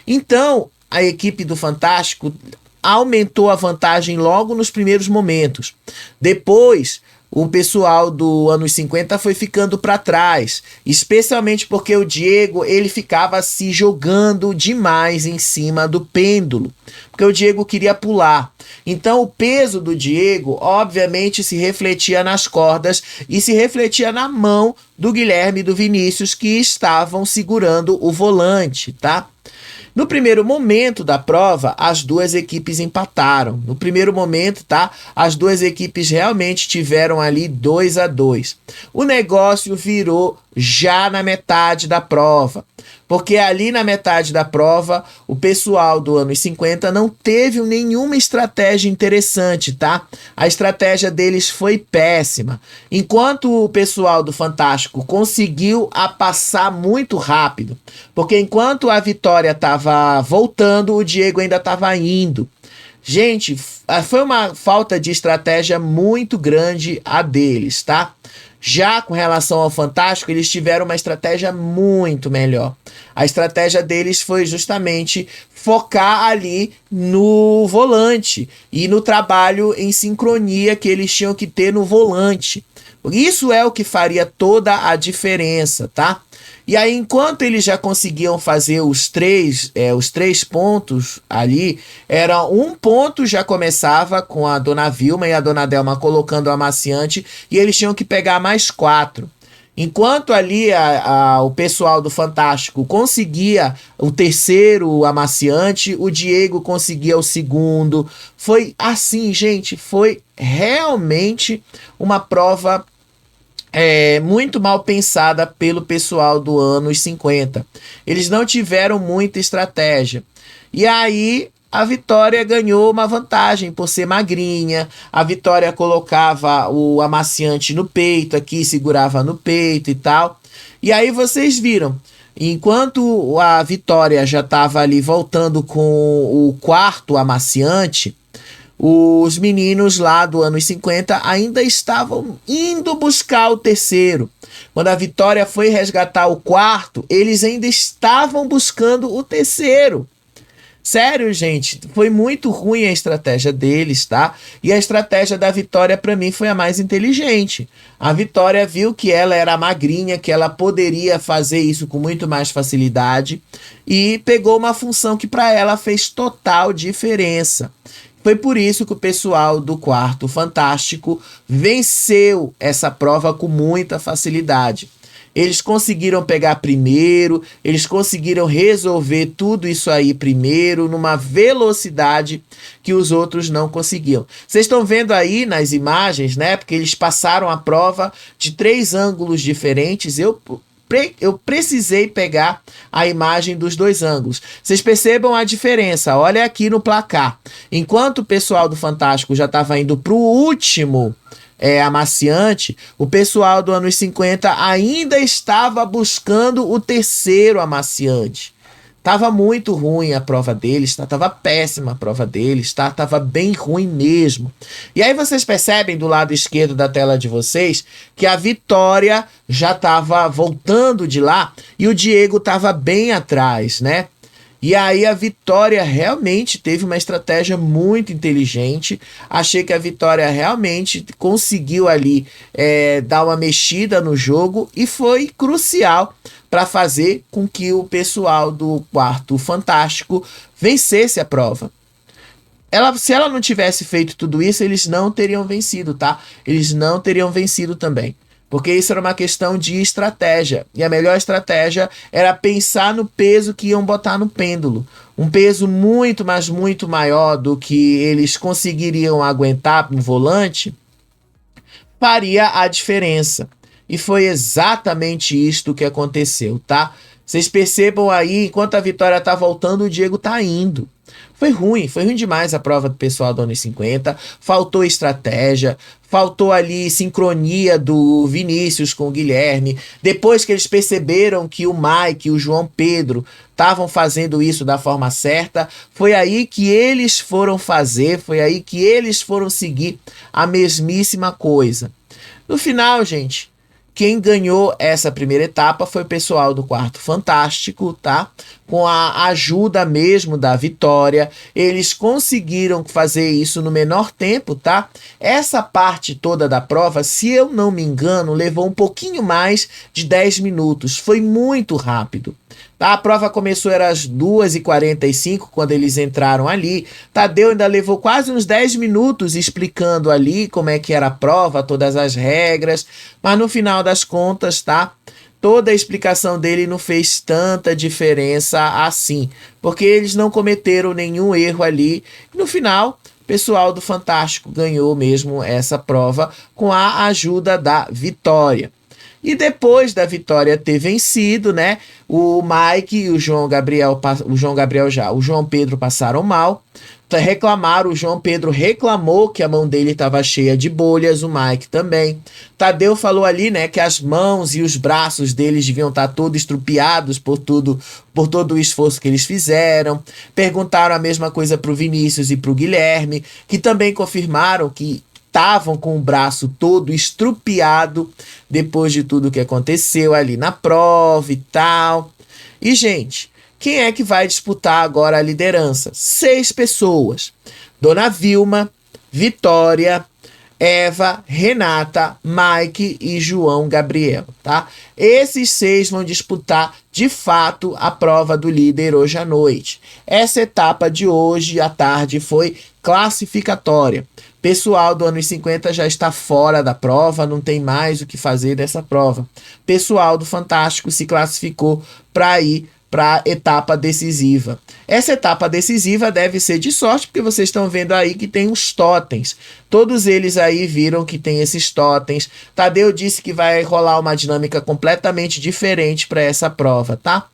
Então, a equipe do Fantástico aumentou a vantagem logo nos primeiros momentos. Depois, o pessoal do anos 50 foi ficando para trás, especialmente porque o Diego ele ficava se jogando demais em cima do pêndulo, porque o Diego queria pular. Então o peso do Diego obviamente se refletia nas cordas e se refletia na mão do Guilherme e do Vinícius, que estavam segurando o volante, tá? No primeiro momento da prova, as duas equipes empataram. No primeiro momento, tá? As duas equipes realmente tiveram ali 2-2. O negócio virou já na metade da prova, porque ali na metade da prova, o pessoal do anos 50 não teve nenhuma estratégia interessante, tá? A estratégia deles foi péssima. Enquanto o pessoal do Fantástico conseguiu passar muito rápido, porque enquanto a Vitória estava voltando, o Diego ainda estava indo. Gente, foi uma falta de estratégia muito grande a deles, tá? Já com relação ao Fantástico, eles tiveram uma estratégia muito melhor. A estratégia deles foi justamente focar ali no volante e no trabalho em sincronia que eles tinham que ter no volante. Isso é o que faria toda a diferença, tá? E aí, enquanto eles já conseguiam fazer os três pontos ali, era um ponto já começava com a Dona Vilma e a Dona Delma colocando o amaciante, e eles tinham que pegar mais 4. Enquanto ali o pessoal do Fantástico conseguia o terceiro amaciante, o Diego conseguia o segundo. Foi assim, gente, foi realmente uma prova muito mal pensada pelo pessoal do anos 50. Eles não tiveram muita estratégia. E aí a Vitória ganhou uma vantagem por ser magrinha. A Vitória colocava o amaciante no peito aqui, segurava no peito e tal. E aí vocês viram, enquanto a Vitória já estava ali voltando com o quarto amaciante, os meninos lá do anos 50 ainda estavam indo buscar o terceiro. Quando a Vitória foi resgatar o quarto, eles ainda estavam buscando o terceiro. Sério, gente, foi muito ruim a estratégia deles, tá? E a estratégia da Vitória, pra mim, foi a mais inteligente. A Vitória viu que ela era magrinha, que ela poderia fazer isso com muito mais facilidade e pegou uma função que pra ela fez total diferença. Foi por isso que o pessoal do Quarto Fantástico venceu essa prova com muita facilidade. Eles conseguiram pegar primeiro, eles conseguiram resolver tudo isso aí primeiro, numa velocidade que os outros não conseguiam. Vocês estão vendo aí nas imagens, né? Porque eles passaram a prova de 3 ângulos diferentes. Eu precisei pegar a imagem dos 2 ângulos. Vocês percebam a diferença, olha aqui no placar. Enquanto o pessoal do Fantástico já estava indo para o último amaciante, o pessoal do anos 50 ainda estava buscando o terceiro amaciante. Tava muito ruim a prova deles, tá? Tava péssima a prova deles, tá? Tava bem ruim mesmo. E aí vocês percebem do lado esquerdo da tela de vocês que a Vitória já tava voltando de lá e o Diego tava bem atrás, né? E aí a Vitória realmente teve uma estratégia muito inteligente. Achei que a Vitória realmente conseguiu ali dar uma mexida no jogo e foi crucial para fazer com que o pessoal do Quarto Fantástico vencesse a prova. Se ela não tivesse feito tudo isso, eles não teriam vencido, tá? Eles não teriam vencido também. Porque isso era uma questão de estratégia. E a melhor estratégia era pensar no peso que iam botar no pêndulo. Um peso muito, mas muito maior do que eles conseguiriam aguentar no volante faria a diferença. E foi exatamente isto que aconteceu, tá? Vocês percebam aí, enquanto a Vitória tá voltando, o Diego tá indo. Foi ruim demais a prova do pessoal do anos 50, faltou estratégia, faltou ali sincronia do Vinícius com o Guilherme. Depois que eles perceberam que o Mike e o João Pedro estavam fazendo isso da forma certa, foi aí que eles foram fazer, foi aí que eles foram seguir a mesmíssima coisa. No final, gente, quem ganhou essa primeira etapa foi o pessoal do Quarto Fantástico, tá? Com a ajuda mesmo da Vitória, eles conseguiram fazer isso no menor tempo, tá? Essa parte toda da prova, se eu não me engano, levou um pouquinho mais de 10 minutos. Foi muito rápido. Tá? A prova começou às 2h45, quando eles entraram ali. Tadeu ainda levou quase uns 10 minutos explicando ali como é que era a prova, todas as regras. Mas no final das contas, tá? Toda a explicação dele não fez tanta diferença assim. Porque eles não cometeram nenhum erro ali. No final, o pessoal do Fantástico ganhou mesmo essa prova com a ajuda da Vitória. E depois da Vitória ter vencido, né, o Mike e o João Pedro passaram mal, reclamaram, o João Pedro reclamou que a mão dele estava cheia de bolhas, o Mike também. Tadeu falou ali, né, que as mãos e os braços deles deviam estar todos estrupiados por todo o esforço que eles fizeram. Perguntaram a mesma coisa para o Vinícius e para o Guilherme, que também confirmaram que estavam com o braço todo estrupiado depois de tudo que aconteceu ali na prova e tal. E, gente, quem é que vai disputar agora a liderança? 6 pessoas. Dona Vilma, Vitória, Eva, Renata, Mike e João Gabriel, tá? Esses 6 vão disputar, de fato, a prova do líder hoje à noite. Essa etapa de hoje à tarde foi classificatória. Pessoal do anos 50 já está fora da prova, não tem mais o que fazer dessa prova. Pessoal do Fantástico se classificou para ir para a etapa decisiva. Essa etapa decisiva deve ser de sorte, porque vocês estão vendo aí que tem os totens. Todos eles aí viram que tem esses totens. Tadeu disse que vai rolar uma dinâmica completamente diferente para essa prova, tá?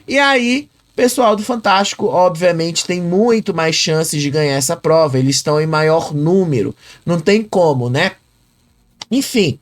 E aí, o pessoal do Fantástico, obviamente, tem muito mais chances de ganhar essa prova. Eles estão em maior número. Não tem como, né? Enfim,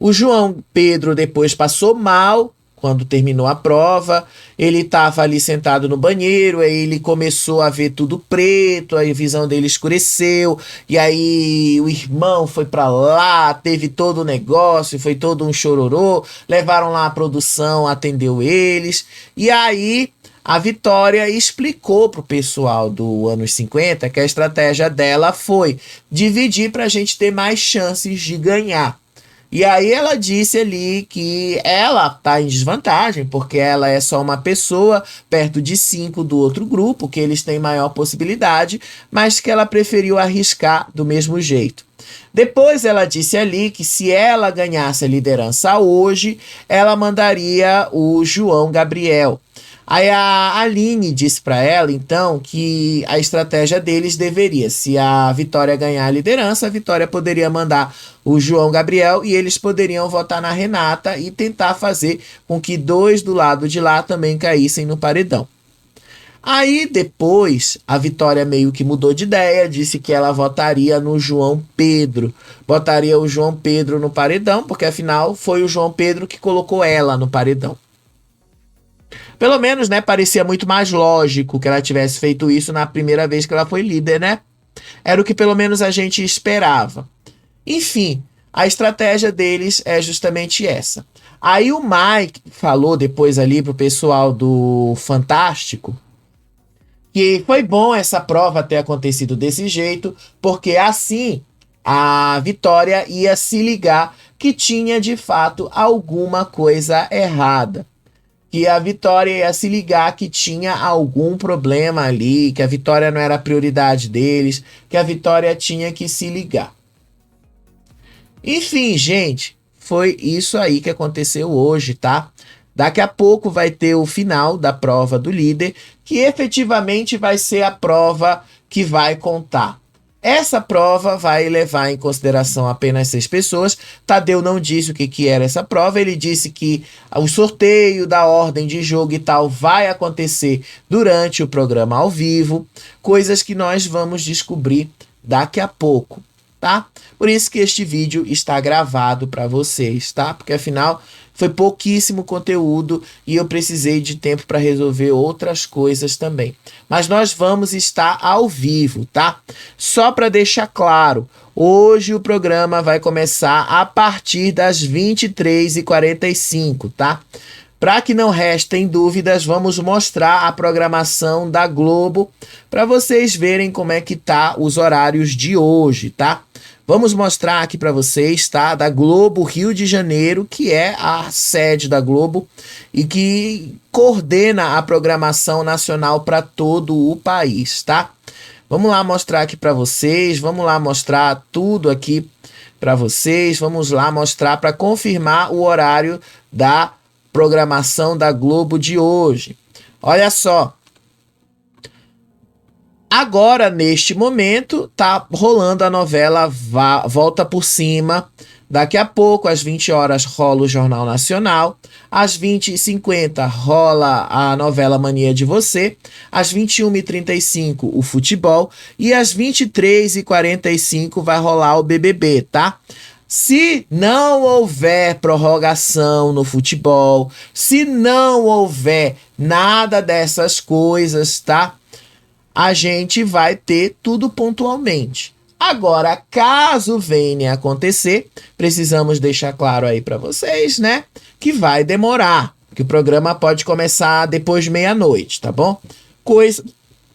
o João Pedro depois passou mal quando terminou a prova. Ele estava ali sentado no banheiro, aí ele começou a ver tudo preto, aí a visão dele escureceu, e aí o irmão foi para lá, teve todo o negócio, foi todo um chororô, levaram lá a produção, atendeu eles, e aí a Vitória explicou pro pessoal do anos 50 que a estratégia dela foi dividir para a gente ter mais chances de ganhar. E aí ela disse ali que ela tá em desvantagem, porque ela é só uma pessoa perto de 5 do outro grupo, que eles têm maior possibilidade, mas que ela preferiu arriscar do mesmo jeito. Depois ela disse ali que se ela ganhasse a liderança hoje, ela mandaria o João Gabriel. Aí a Aline disse para ela, então, que a estratégia deles deveria, se a Vitória ganhar a liderança, a Vitória poderia mandar o João Gabriel e eles poderiam votar na Renata e tentar fazer com que 2 do lado de lá também caíssem no paredão. Aí depois a Vitória meio que mudou de ideia, disse que ela votaria no João Pedro. Botaria o João Pedro no paredão, porque afinal foi o João Pedro que colocou ela no paredão. Pelo menos, né, parecia muito mais lógico que ela tivesse feito isso na primeira vez que ela foi líder, né? Era o que pelo menos a gente esperava. Enfim, a estratégia deles é justamente essa. Aí o Mike falou depois ali pro pessoal do Fantástico que foi bom essa prova ter acontecido desse jeito, porque assim a Vitória ia se ligar que tinha de fato alguma coisa errada. Que a Vitória ia se ligar que tinha algum problema ali, que a Vitória não era a prioridade deles, que a Vitória tinha que se ligar. Enfim, gente, foi isso aí que aconteceu hoje, tá? Daqui a pouco vai ter o final da prova do líder, que efetivamente vai ser a prova que vai contar. Essa prova vai levar em consideração apenas 6 pessoas. Tadeu não disse o que era essa prova. Ele disse que o sorteio da ordem de jogo e tal vai acontecer durante o programa ao vivo. Coisas que nós vamos descobrir daqui a pouco, tá? Por isso que este vídeo está gravado para vocês, tá? Porque afinal foi pouquíssimo conteúdo e eu precisei de tempo para resolver outras coisas também. Mas nós vamos estar ao vivo, tá? Só para deixar claro, hoje o programa vai começar a partir das 23h45, tá? Para que não restem dúvidas, vamos mostrar a programação da Globo para vocês verem como é que tá os horários de hoje, tá? Vamos mostrar aqui para vocês, tá? Da Globo Rio de Janeiro, que é a sede da Globo e que coordena a programação nacional para todo o país, tá? Vamos lá mostrar aqui para vocês, vamos lá mostrar tudo aqui para vocês, vamos lá mostrar para confirmar o horário da programação da Globo de hoje. Olha só. Agora, neste momento, tá rolando a novela Volta por Cima. Daqui a pouco, às 20 horas, rola o Jornal Nacional. Às 20h50, rola a novela Mania de Você. Às 21h35, o futebol. E às 23h45 vai rolar o BBB, tá? Se não houver prorrogação no futebol, se não houver nada dessas coisas, tá? A gente vai ter tudo pontualmente. Agora, caso venha acontecer, precisamos deixar claro aí para vocês, né? Que vai demorar, que o programa pode começar depois de meia-noite, tá bom? Coisa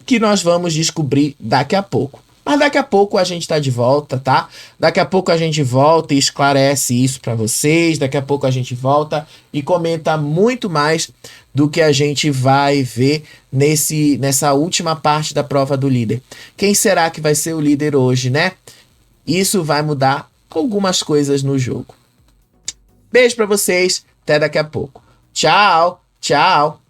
que nós vamos descobrir daqui a pouco. Mas daqui a pouco a gente tá de volta, tá? Daqui a pouco a gente volta e esclarece isso para vocês. Daqui a pouco a gente volta e comenta muito mais do que a gente vai ver nessa última parte da prova do líder. Quem será que vai ser o líder hoje, né? Isso vai mudar algumas coisas no jogo. Beijo para vocês, até daqui a pouco. Tchau, tchau.